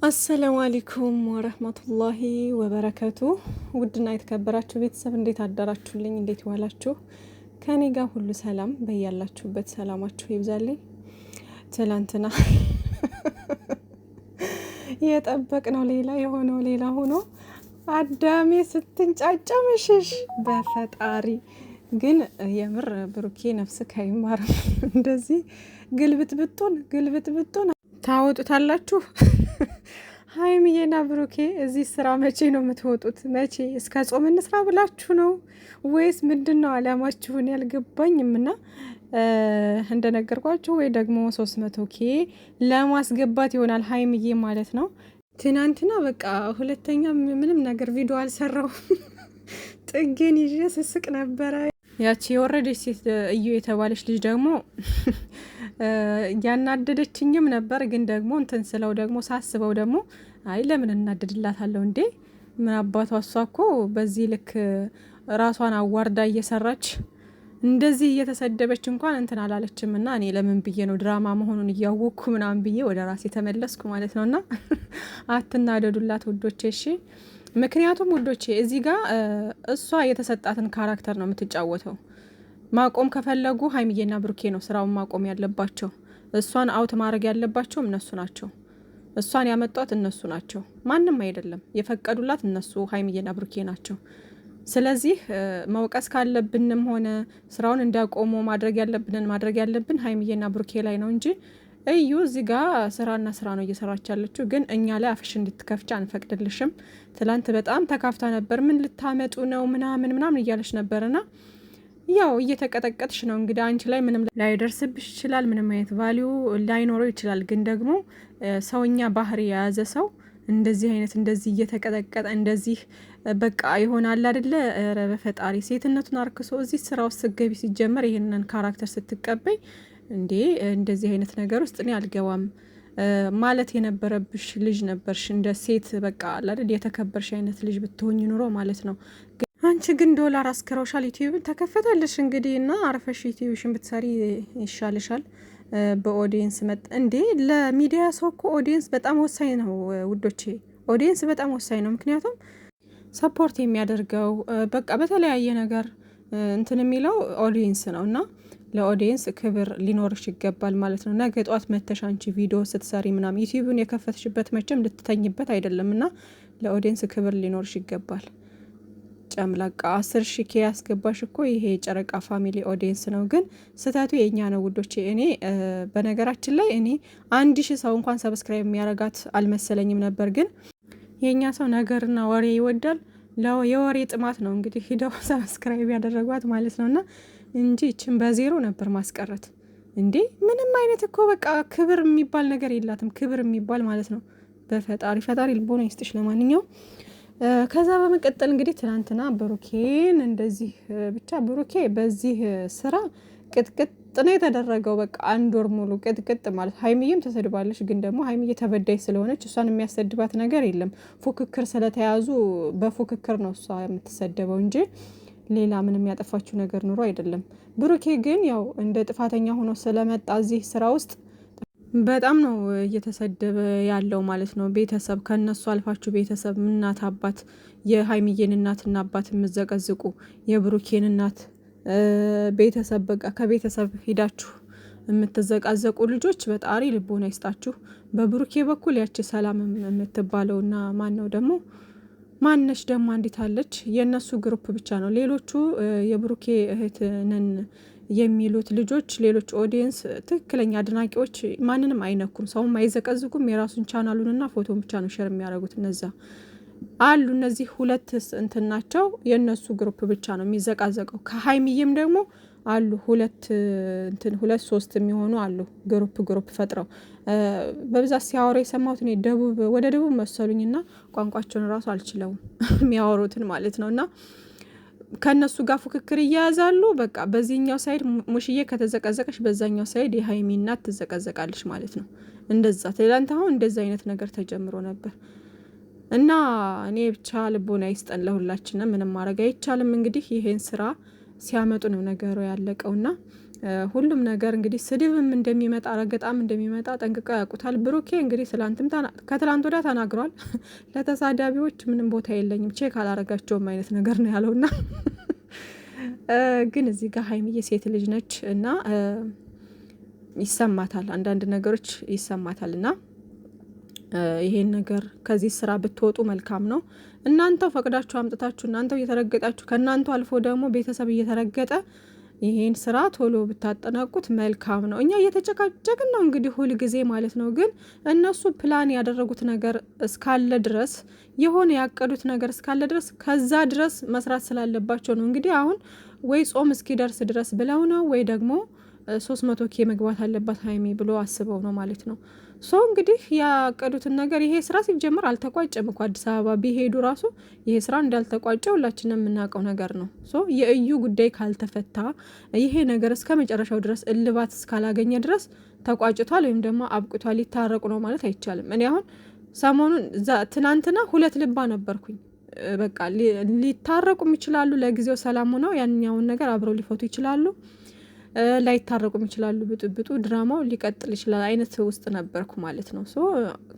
አሰላሙ አለይኩም ወረህመቱላሂ ወበረከቱ። ውድና የተከበራችሁ ቤተሰብ እንዴት አደራችሁልኝ? እንዴት ዋላችሁ? ከኔ ጋር ሁሉ ሰላም፣ በያላችሁበት ሰላማችሁ ይብዛልኝ። ትላንትና የጠበቅነው ሌላ የሆነው ሌላ ሆኖ አዳሜ ስትንጫጫ መሸሽ። በፈጣሪ ግን የምር ብሩኬ ነፍስ ከይማርም እንደዚህ ግልብጥብጡን ታወጡታላችሁ። ሀይሚዬና ብሩኬ እዚህ ስራ መቼ ነው የምትወጡት? መቼ? እስከ ጾም እንስራ ብላችሁ ነው ወይስ ምንድን ነው አላማችሁን? ያልገባኝም እና እንደነገርኳችሁ ወይ ደግሞ 300K ለማስገባት ይሆናል ሀይሚዬ ማለት ነው። ትናንትና በቃ ሁለተኛ ምንም ነገር ቪዲዮ አልሰራው ጥጌን ይዤ ስስቅ ነበረ። ያቺ የወረደች ሴት እዩ የተባለች ልጅ ደግሞ ያናደደችኝም ነበር። ግን ደግሞ እንትን ስለው ደግሞ ሳስበው ደግሞ አይ ለምን እናደድላታለሁ እንዴ? ምን አባቷ እሷ እኮ በዚህ ልክ ራሷን አዋርዳ እየሰራች እንደዚህ እየተሰደበች እንኳን እንትን አላለችም። እና እኔ ለምን ብዬ ነው ድራማ መሆኑን እያወቅኩ ምናምን ብዬ ወደ ራሴ ተመለስኩ ማለት ነው። እና አትናደዱላት ውዶቼ እሺ። ምክንያቱም ውዶቼ እዚህ ጋር እሷ የተሰጣትን ካራክተር ነው የምትጫወተው። ማቆም ከፈለጉ ሀይሚዬና ብሩኬ ነው ስራውን ማቆም ያለባቸው። እሷን አውት ማድረግ ያለባቸውም እነሱ ናቸው። እሷን ያመጧት እነሱ ናቸው፣ ማንም አይደለም። የፈቀዱላት እነሱ ሀይሚዬና ብሩኬ ናቸው። ስለዚህ መውቀስ ካለብንም ሆነ ስራውን እንዲያቆሙ ማድረግ ያለብን ሀይሚዬና ብሩኬ ላይ ነው እንጂ እዩ እዚህ ጋር ስራና ስራ ነው እየሰራች ያለችው። ግን እኛ ላይ አፍሽ እንድትከፍቻ አንፈቅድልሽም። ትላንት በጣም ተካፍታ ነበር። ምን ልታመጡ ነው ምናምን እያለች ነበርና ያው እየተቀጠቀጥሽ ነው እንግዲህ። አንቺ ላይ ምንም ላይደርስብሽ ይችላል፣ ምንም አይነት ቫሊዩ ላይኖረው ይችላል። ግን ደግሞ ሰውኛ ባህሪ የያዘ ሰው እንደዚህ እየተቀጠቀጠ እንደዚህ በቃ ይሆናል አይደለ? ኧረ በፈጣሪ ሴትነቱን አርክሶ እዚህ ስራ ውስጥ ስትገቢ ሲጀመር ይሄንን ካራክተር ስትቀበይ እንዴ እንደዚህ አይነት ነገር ውስጥ እኔ አልገባም ማለት የነበረብሽ ልጅ ነበርሽ። እንደ ሴት በቃ አይደል የተከበርሽ አይነት ልጅ ብትሆኝ ኑሮ ማለት ነው። አንቺ ግን ዶላር አስከረውሻል፣ ዩቲዩብን ተከፈታለሽ እንግዲህ እና አርፈሽ ዩቲዩብሽን ብትሰሪ ይሻልሻል። በኦዲየንስ መጣ እንዴ? ለሚዲያ ሰው እኮ ኦዲየንስ በጣም ወሳኝ ነው ውዶቼ። ኦዲየንስ በጣም ወሳኝ ነው። ምክንያቱም ሰፖርት የሚያደርገው በቃ በተለያየ ነገር እንትን የሚለው ኦዲየንስ ነው እና ለኦዲየንስ ክብር ሊኖርሽ ይገባል ማለት ነው። ነገ ጧት መተሽ አንቺ ቪዲዮ ስትሰሪ ምናምን ዩቲዩብን የከፈትሽበት መቼም ልትተኝበት አይደለም እና ለኦዲየንስ ክብር ሊኖርሽ ይገባል። ጨምላቃ 10,000 ያስገባሽ እኮ ይሄ ጨረቃ ፋሚሊ ኦዲየንስ ነው። ግን ስህተቱ የኛ ነው ውዶቼ። እኔ በነገራችን ላይ እኔ 1,000 ሰው እንኳን ሰብስክራይብ የሚያረጋት አልመሰለኝም ነበር። ግን የኛ ሰው ነገርና ወሬ ይወዳል። የወሬ ጥማት ነው እንግዲህ ሂደው ሰብስክራይብ ያደረጓት ማለት ነውና እንጂ እችን በዜሮ ነበር ማስቀረት እንዴ። ምንም አይነት እኮ በቃ ክብር የሚባል ነገር የላትም። ክብር የሚባል ማለት ነው። ፈጣሪ ልቦና ይስጥሽ። ለማንኛውም ከዛ በመቀጠል እንግዲህ ትናንትና ብሩኬን እንደዚህ ብቻ ብሩኬ በዚህ ስራ ቅጥቅጥ ነው የተደረገው። በቃ 1 ወር ሙሉ ቅጥቅጥ ማለት። ሀይሚዬም ተሰድባለች። ግን ደግሞ ሀይሚዬ ተበዳይ ስለሆነች እሷን የሚያሰድባት ነገር የለም። ፉክክር ስለተያዙ በፉክክር ነው እሷ የምትሰደበው እንጂ ሌላ ምንም ያጠፋችው ነገር ኑሮ አይደለም። ብሩኬ ግን ያው እንደ ጥፋተኛ ሆኖ ስለመጣ እዚህ ስራ ውስጥ በጣም ነው እየተሰደበ ያለው ማለት ነው። ቤተሰብ ከነሱ አልፋችሁ ቤተሰብ እናት አባት፣ የሀይሚዬን እናትና አባት የምዘቀዝቁ የብሩኬን እናት ቤተሰብ በቃ ከቤተሰብ ሂዳችሁ የምትዘቃዘቁ ልጆች በጣሪ ልቦና ይስጣችሁ። በብሩኬ በኩል ያቺ ሰላም የምትባለውና ማነች ደግሞ አንዲት አለች። የእነሱ ግሩፕ ብቻ ነው። ሌሎቹ የብሩኬ እህት ነን የሚሉት ልጆች ሌሎች ኦዲየንስ ትክክለኛ አድናቂዎች ማንንም አይነኩም፣ ሰውም አይዘቀዝቁም። የራሱን ቻናሉንና ፎቶን ብቻ ነው ሼር የሚያደርጉት። እነዛ አሉ። እነዚህ ሁለት እንትን ናቸው። የእነሱ ግሩፕ ብቻ ነው የሚዘቃዘቀው። ከሀይሚዬም ደግሞ አሉ ሁለት 3 የሚሆኑ አሉ። ግሩፕ ፈጥረው በብዛት ሲያወሩ የሰማሁት እኔ ወደ ደቡብ መሰሉኝና ቋንቋቸውን ራሱ አልችለውም የሚያወሩትን ማለት ነውና ከነሱ ጋር ፉክክር እያያዛሉ። በቃ በዚህኛው ሳይድ ሙሽዬ ከተዘቀዘቀሽ በዛኛው ሳይድ የሀይሚ እናት ትዘቀዘቃለች ማለት ነው። እንደዛ ትላንት አሁን እንደዛ አይነት ነገር ተጀምሮ ነበር እና እኔ ብቻ ልቦና ይስጠን ለሁላችንም። ምንም ማድረግ አይቻልም። እንግዲህ ይሄን ስራ ሲያመጡ ነው ነገሩ ያለቀውና ሁሉም ነገር እንግዲህ ስድብም እንደሚመጣ ረገጣም እንደሚመጣ ጠንቅቀው ያውቁታል። ብሩኬ እንግዲህ ከትላንት ወዲያ ተናግሯል። ለተሳዳቢዎች ምንም ቦታ የለኝም ቼክ አላረጋቸውም አይነት ነገር ነው ያለውና ግን እዚህ ጋር ሀይሚዬ ሴት ልጅ ነች እና ይሰማታል፣ አንዳንድ ነገሮች ይሰማታል እና ይሄን ነገር ከዚህ ስራ ብትወጡ መልካም ነው። እናንተው ፈቅዳችሁ አምጥታችሁ እናንተው እየተረገጣችሁ ከእናንተው አልፎ ደግሞ ቤተሰብ እየተረገጠ ይሄን ስራ ቶሎ ብታጠናቁት መልካም ነው። እኛ እየተጨቃጨቅን ነው እንግዲህ ሁል ጊዜ ማለት ነው። ግን እነሱ ፕላን ያደረጉት ነገር እስካለ ድረስ የሆነ ያቀዱት ነገር እስካለ ድረስ ከዛ ድረስ መስራት ስላለባቸው ነው። እንግዲህ አሁን ወይ ጾም እስኪደርስ ድረስ ብለው ነው ወይ ደግሞ 300 ኬ መግባት አለባት ሀይሚ ብሎ አስበው ነው ማለት ነው። ሶ እንግዲህ ያቀዱትን ነገር ይሄ ስራ ሲጀምር አልተቋጨም እኮ አዲስ አበባ ቢሄዱ ራሱ ይሄ ስራ እንዳልተቋጨ ሁላችንም የምናውቀው ነገር ነው። ሶ የእዩ ጉዳይ ካልተፈታ ይሄ ነገር እስከ መጨረሻው ድረስ እልባት እስካላገኘ ድረስ ተቋጭቷል ወይም ደግሞ አብቅቷል፣ ሊታረቁ ነው ማለት አይቻልም። እኔ አሁን ሰሞኑን ትናንትና ሁለት ልባ ነበርኩኝ። በቃ ሊታረቁም ይችላሉ፣ ለጊዜው ሰላም ሆነው ያንኛውን ነገር አብረው ሊፈቱ ይችላሉ፣ ላይታረቁም ይችላሉ። ብጥብጡ ድራማው ሊቀጥል ይችላል አይነት ውስጥ ነበርኩ ማለት ነው። ሶ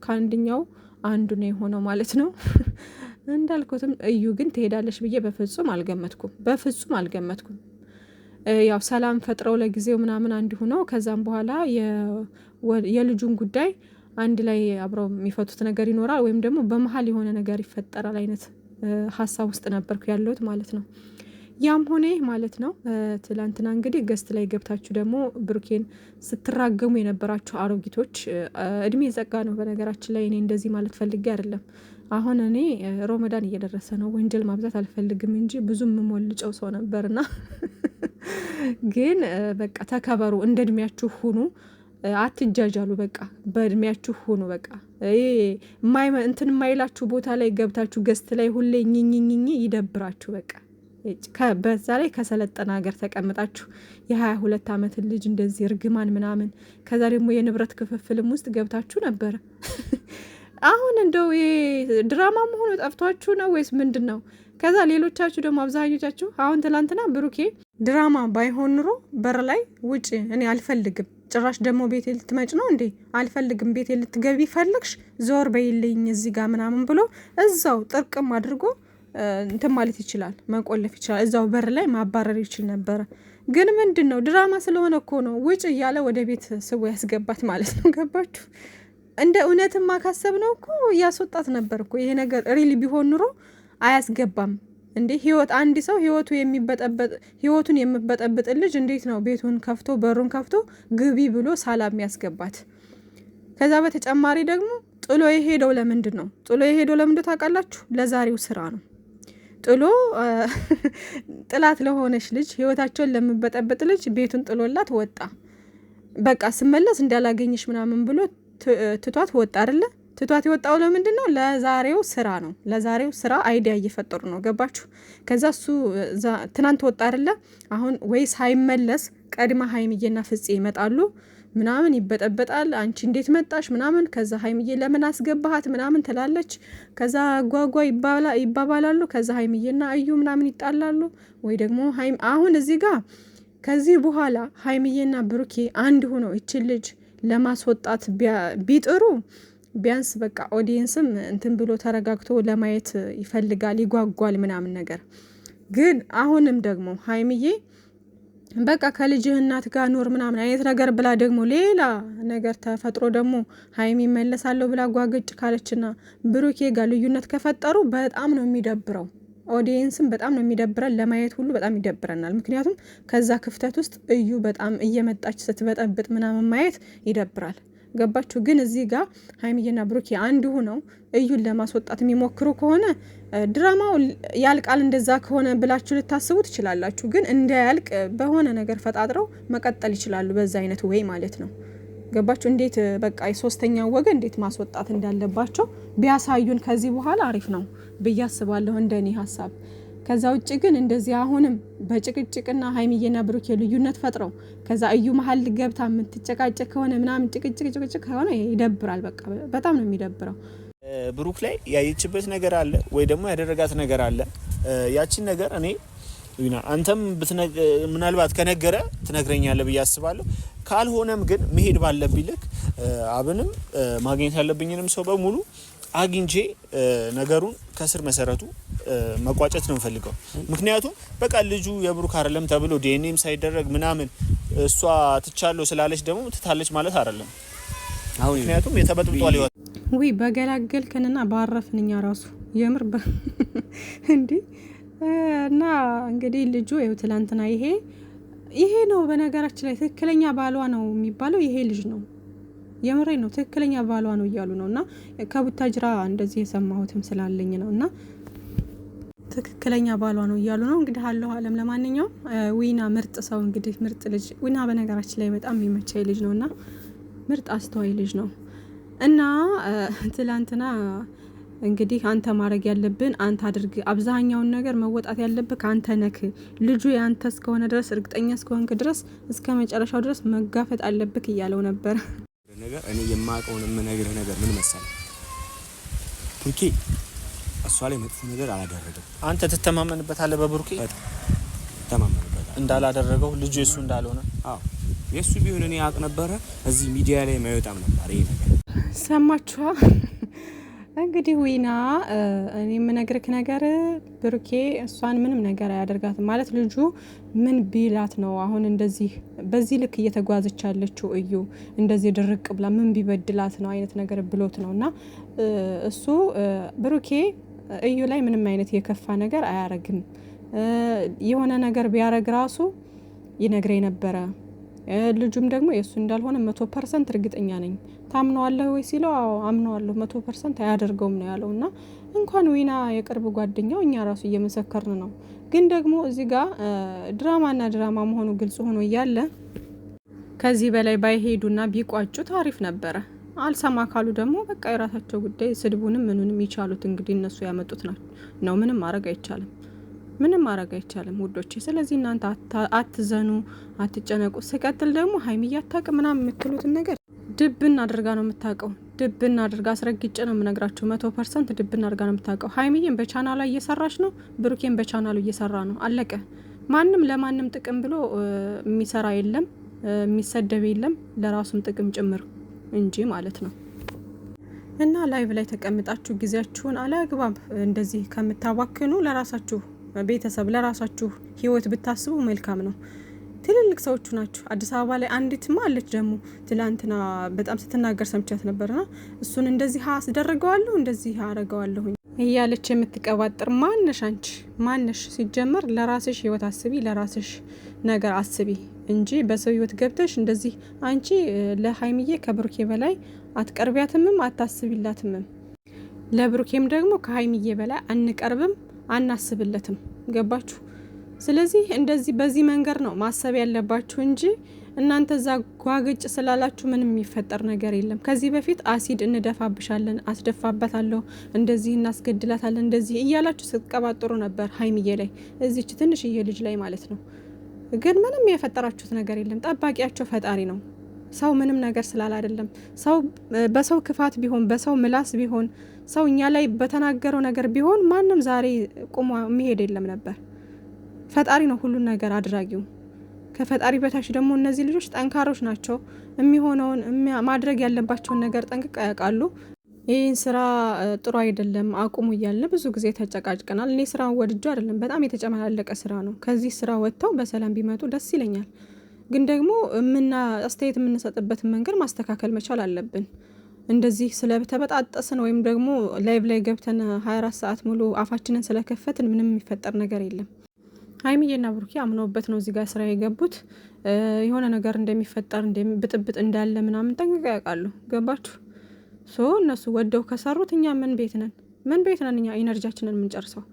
ከአንድኛው አንዱ ነው የሆነው ማለት ነው። እንዳልኩትም እዩ ግን ትሄዳለች ብዬ በፍጹም አልገመትኩም። ያው ሰላም ፈጥረው ለጊዜው ምናምን አንድ ሆነው ከዛም በኋላ የልጁን ጉዳይ አንድ ላይ አብረው የሚፈቱት ነገር ይኖራል ወይም ደግሞ በመሀል የሆነ ነገር ይፈጠራል አይነት ሀሳብ ውስጥ ነበርኩ ያለሁት ማለት ነው። ያም ሆነ ማለት ነው። ትላንትና እንግዲህ ገስት ላይ ገብታችሁ ደግሞ ብሩኬን ስትራገሙ የነበራችሁ አሮጊቶች እድሜ ጸጋ ነው። በነገራችን ላይ እኔ እንደዚህ ማለት ፈልጌ አይደለም። አሁን እኔ ሮመዳን እየደረሰ ነው፣ ወንጀል ማብዛት አልፈልግም እንጂ ብዙም የምሞልጨው ሰው ነበርና ግን በቃ ተከበሩ፣ እንደ እድሜያችሁ ሁኑ፣ አትጃጃሉ። በቃ በእድሜያችሁ ሁኑ። በቃ እንትን የማይላችሁ ቦታ ላይ ገብታችሁ ገስት ላይ ሁሌ ኝኝኝኝ ይደብራችሁ። በቃ በዛ ላይ ከሰለጠነ ሀገር ተቀምጣችሁ የ22 ዓመት ልጅ እንደዚህ እርግማን ምናምን ከዛ ደግሞ የንብረት ክፍፍልም ውስጥ ገብታችሁ ነበረ። አሁን እንደው ድራማ መሆኑ ጠፍቷችሁ ነው ወይስ ምንድን ነው? ከዛ ሌሎቻችሁ ደግሞ አብዛኞቻችሁ አሁን ትላንትና ብሩኬ ድራማ ባይሆን ኑሮ በር ላይ ውጭ እኔ አልፈልግም፣ ጭራሽ ደግሞ ቤቴ ልትመጭ ነው እንዴ? አልፈልግም፣ ቤቴ ልትገቢ ፈልግሽ ዞር በይልኝ እዚህ ጋር ምናምን ብሎ እዛው ጥርቅም አድርጎ እንትን ማለት ይችላል፣ መቆለፍ ይችላል፣ እዛው በር ላይ ማባረር ይችል ነበረ። ግን ምንድን ነው ድራማ ስለሆነ እኮ ነው ውጭ እያለ ወደ ቤት ስቦ ያስገባት ማለት ነው። ገባችሁ? እንደ እውነትማ ካሰብ ነው እኮ እያስወጣት ነበር እኮ። ይሄ ነገር ሪሊ ቢሆን ኑሮ አያስገባም እንዴ። አንድ ሰው ህይወቱን የምበጠብጥ ልጅ እንዴት ነው ቤቱን ከፍቶ በሩን ከፍቶ ግቢ ብሎ ሰላም ያስገባት? ከዛ በተጨማሪ ደግሞ ጥሎ የሄደው ለምንድን ነው? ታውቃላችሁ? ለዛሬው ስራ ነው። ጥላት ለሆነች ልጅ ህይወታቸውን ለምበጠበጥ ልጅ ቤቱን ጥሎላት ወጣ። በቃ ስመለስ እንዳላገኝሽ ምናምን ብሎ ትቷት ወጣ አይደለ? ትቷት የወጣው ለምንድን ነው? ለዛሬው ስራ ነው። ለዛሬው ስራ አይዲያ እየፈጠሩ ነው። ገባችሁ? ከዛ እሱ ትናንት ወጣ አይደለ? አሁን ወይ ሳይመለስ ቀድማ ሀይሚዬና ፍፄ ይመጣሉ ምናምን ይበጠበጣል። አንቺ እንዴት መጣሽ ምናምን፣ ከዛ ሀይሚዬ ለምን አስገባሃት ምናምን ትላለች። ከዛ ጓጓ ይባባላሉ። ከዛ ሀይሚዬና እዩ ምናምን ይጣላሉ። ወይ ደግሞ አሁን እዚህ ጋር ከዚህ በኋላ ሀይሚዬና ብሩኬ አንድ ሆነው እችን ልጅ ለማስወጣት ቢጥሩ ቢያንስ በቃ ኦዲየንስም እንትን ብሎ ተረጋግቶ ለማየት ይፈልጋል፣ ይጓጓል ምናምን ነገር። ግን አሁንም ደግሞ ሀይሚዬ በቃ ከልጅህ እናት ጋር ኖር ምናምን አይነት ነገር ብላ ደግሞ ሌላ ነገር ተፈጥሮ ደግሞ ሀይሚ መለሳለሁ ብላ ጓገጭ ካለችና ብሩኬ ጋር ልዩነት ከፈጠሩ በጣም ነው የሚደብረው። ኦዲየንስም በጣም ነው የሚደብረን፣ ለማየት ሁሉ በጣም ይደብረናል። ምክንያቱም ከዛ ክፍተት ውስጥ እዩ በጣም እየመጣች ስትበጠብጥ ምናምን ማየት ይደብራል። ገባችሁ? ግን እዚህ ጋር ሀይሚዬና ብሩኬ አንድ ሆነው እዩን ለማስወጣት የሚሞክሩ ከሆነ ድራማው ያልቃል። እንደዛ ከሆነ ብላችሁ ልታስቡ ትችላላችሁ። ግን እንዳያልቅ በሆነ ነገር ፈጣጥረው መቀጠል ይችላሉ፣ በዛ አይነት ወይ ማለት ነው። ገባችሁ? እንዴት በቃ የሶስተኛው ወገን እንዴት ማስወጣት እንዳለባቸው ቢያሳዩን ከዚህ በኋላ አሪፍ ነው ብዬ አስባለሁ፣ እንደኔ ሀሳብ። ከዛ ውጭ ግን እንደዚህ አሁንም በጭቅጭቅና ሀይሚዬና ብሩኬ ልዩነት ፈጥረው ከዛ እዩ መሀል ገብታ የምትጨቃጨቅ ከሆነ ምናምን ጭቅጭቅ ከሆነ ይደብራል። በቃ በጣም ነው የሚደብረው። ብሩክ ላይ ያየችበት ነገር አለ ወይ ደግሞ ያደረጋት ነገር አለ። ያቺን ነገር እኔ ዊና አንተም ምናልባት ከነገረ ትነግረኛለህ ብዬ አስባለሁ። ካልሆነም ግን መሄድ ባለብኝ ልክ አብንም ማግኘት ያለብኝንም ሰው በሙሉ አግኝቼ ነገሩን ከስር መሰረቱ መቋጨት ነው ፈልገው። ምክንያቱም በቃ ልጁ የብሩክ አይደለም ተብሎ ዲኤንኤም ሳይደረግ ምናምን እሷ ትቻለው ስላለች ደግሞ ትታለች ማለት አይደለም። አሁን ምክንያቱም የተበጥብጧል ይወጣ ወይ በገላገልከንና ባረፍንኛ ራሱ የምር እንዴ እና እንግዲህ ልጁ ይኸው ትላንትና ይሄ ነው በነገራችን ላይ ትክክለኛ ባሏ ነው የሚባለው ይሄ ልጅ ነው። የምሬ ነው ትክክለኛ ባሏ ነው እያሉ ነውና ከቡታጅራ እንደዚህ የሰማሁትም ስላለኝ ነውና ትክክለኛ ባሏ ነው እያሉ ነው። እንግዲህ አለው አለም ለማንኛውም ዊና ምርጥ ሰው እንግዲህ ምርጥ ልጅ ዊና በነገራችን ላይ በጣም የሚመቸኝ ልጅ ነውና ምርጥ አስተዋይ ልጅ ነው። እና ትላንትና እንግዲህ አንተ ማድረግ ያለብን አንተ አድርግ፣ አብዛኛውን ነገር መወጣት ያለብህ አንተ ነክ። ልጁ ያንተ እስከሆነ ድረስ እርግጠኛ እስከሆንክ ድረስ እስከ መጨረሻው ድረስ መጋፈጥ አለብህ እያለው ነበር። ነገር እኔ የማውቀውን የምነግርህ ነገር ምን መሰለህ ብሩኬ እሷ ላይ መጥፎ ነገር አላደረገም። አንተ ትተማመንበታለህ በብሩኬ? ተማመንበታለህ እንዳላደረገው ልጁ የሱ እንዳልሆነ። አዎ የሱ ቢሆን እኔ አውቅ ነበረ። እዚህ ሚዲያ ላይ ማይወጣም ነበር ይሄ ነገር። ሰማችኋ? እንግዲህ ዊና እኔ የምነግርህ ነገር ብሩኬ እሷን ምንም ነገር አያደርጋትም ማለት ልጁ ምን ቢላት ነው አሁን እንደዚህ በዚህ ልክ እየተጓዘች ያለችው? እዩ እንደዚህ ድርቅ ብላ ምን ቢበድላት ነው አይነት ነገር ብሎት ነውና እሱ ብሩኬ እዩ ላይ ምንም አይነት የከፋ ነገር አያረግም። የሆነ ነገር ቢያረግ ራሱ ይነግረኝ ነበረ። ልጁም ደግሞ የሱ እንዳልሆነ 100% እርግጠኛ ነኝ። ታምነዋለህ ወይ ሲለው አዎ አምነዋለሁ 100% አያደርገውም ነው ያለውና እንኳን ዊና የቅርብ ጓደኛው እኛ ራሱ እየመሰከርን ነው። ግን ደግሞ እዚህ ጋር ድራማ መሆኑ ግልጽ ሆኖ እያለ ከዚህ በላይ ባይሄዱና ቢቋጩት አሪፍ ነበረ። አልሰማ ካሉ ደግሞ በቃ የራሳቸው ጉዳይ፣ ስድቡንም ምኑንም ይቻሉት እንግዲህ እነሱ ያመጡት ነው። ምንም ማድረግ አይቻልም ውዶቼ። ስለዚህ እናንተ አትዘኑ፣ አትጨነቁ። ስቀጥል ደግሞ ሀይሚዬ አታውቅም ምናምን የምትሉትን ነገር ድብን አድርጋ ነው የምታውቀው። ድብን አድርጋ አስረግጬ ነው የምነግራችሁ። 100% ድብን አድርጋ ነው የምታውቀው። ሀይሚዬም በቻናሏ እየሰራች ነው፣ ብሩኬም በቻናሉ እየሰራ ነው። አለቀ። ማንም ለማንም ጥቅም ብሎ የሚሰራ የለም፣ የሚሰደብ የለም፣ ለራሱም ጥቅም ጭምር እንጂ ማለት ነው። እና ላይቭ ላይ ተቀምጣችሁ ጊዜያችሁን አላግባብ እንደዚህ ከምታባክኑ ለራሳችሁ ቤተሰብ ለራሳችሁ ህይወት ብታስቡ መልካም ነው። ትልልቅ ሰዎቹ ናችሁ። አዲስ አበባ ላይ አንዲትማ አለች ደግሞ ትላንትና በጣም ስትናገር ሰምቻት ነበርና እሱን እንደዚህ አስደርገዋለሁ እንደዚህ አረገዋለሁ እያለች የምትቀባጥር ማነሽ አንቺ? ማነሽ? ሲጀመር ለራስሽ ህይወት አስቢ፣ ለራስሽ ነገር አስቢ እንጂ በሰው ህይወት ገብተሽ እንደዚህ አንቺ ለሀይሚዬ ከብሩኬ በላይ አትቀርቢያትምም አታስቢላትምም። ለብሩኬም ደግሞ ከሀይሚዬ በላይ አንቀርብም አናስብለትም። ገባችሁ? ስለዚህ እንደዚህ በዚህ መንገድ ነው ማሰብ ያለባችሁ እንጂ እናንተ እዛ ጓግጭ ስላላችሁ ምንም የሚፈጠር ነገር የለም። ከዚህ በፊት አሲድ እንደፋብሻለን፣ አስደፋበታለሁ፣ እንደዚህ እናስገድላታለን እንደዚህ እያላችሁ ስትቀባጥሩ ነበር ሀይሚዬ ላይ፣ እዚች ትንሽዬ ልጅ ላይ ማለት ነው። ግን ምንም የፈጠራችሁት ነገር የለም። ጠባቂያቸው ፈጣሪ ነው። ሰው ምንም ነገር ስላል አይደለም። ሰው በሰው ክፋት ቢሆን በሰው ምላስ ቢሆን ሰው እኛ ላይ በተናገረው ነገር ቢሆን ማንም ዛሬ ቆሞ የሚሄድ የለም ነበር። ፈጣሪ ነው ሁሉን ነገር አድራጊው። ከፈጣሪ በታች ደግሞ እነዚህ ልጆች ጠንካሮች ናቸው። የሚሆነውን ማድረግ ያለባቸውን ነገር ጠንቅቀው ያውቃሉ። ይህን ስራ ጥሩ አይደለም አቁሙ እያልን ብዙ ጊዜ ተጨቃጭቀናል። እኔ ስራውን ወድጆ አይደለም፣ በጣም የተጨመላለቀ ስራ ነው። ከዚህ ስራ ወጥተው በሰላም ቢመጡ ደስ ይለኛል። ግን ደግሞ አስተያየት የምንሰጥበትን መንገድ ማስተካከል መቻል አለብን። እንደዚህ ስለተበጣጠስን ወይም ደግሞ ላይቭ ላይ ገብተን 24 ሰዓት ሙሉ አፋችንን ስለከፈትን ምንም የሚፈጠር ነገር የለም። ሀይሚዬና ብሩኬ አምነውበት ነው እዚህ ጋር ስራ የገቡት። የሆነ ነገር እንደሚፈጠር ብጥብጥ እንዳለ ምናምን ጠንቅቀው ያውቃሉ። ገባችሁ? እነሱ ወደው ከሰሩት እኛ ምን ቤት ነን እኛ ኢነርጂያችንን የምንጨርሰው።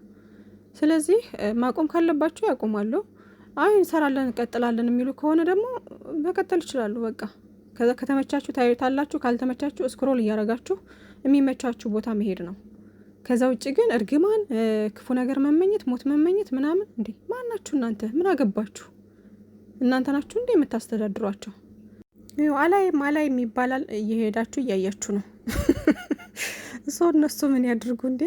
ስለዚህ ማቆም ካለባችሁ ያቆማሉ። አይ እንሰራለን እንቀጥላለን የሚሉ ከሆነ ደግሞ መቀጠል ይችላሉ። በቃ ከዛ ከተመቻችሁ ታዩታላችሁ፣ ካልተመቻችሁ ስክሮል እያረጋችሁ የሚመቻችሁ ቦታ መሄድ ነው። ከዛ ውጭ ግን እርግማን፣ ክፉ ነገር መመኘት፣ ሞት መመኘት ምናምን እንዴ ማናችሁ እናንተ? ምን አገባችሁ? እናንተ ናችሁ እንዴ የምታስተዳድሯቸው? አላይ ይባላል። እየሄዳችሁ እያያችሁ ነው። ሰው እነሱ ምን ያድርጉ እንዴ?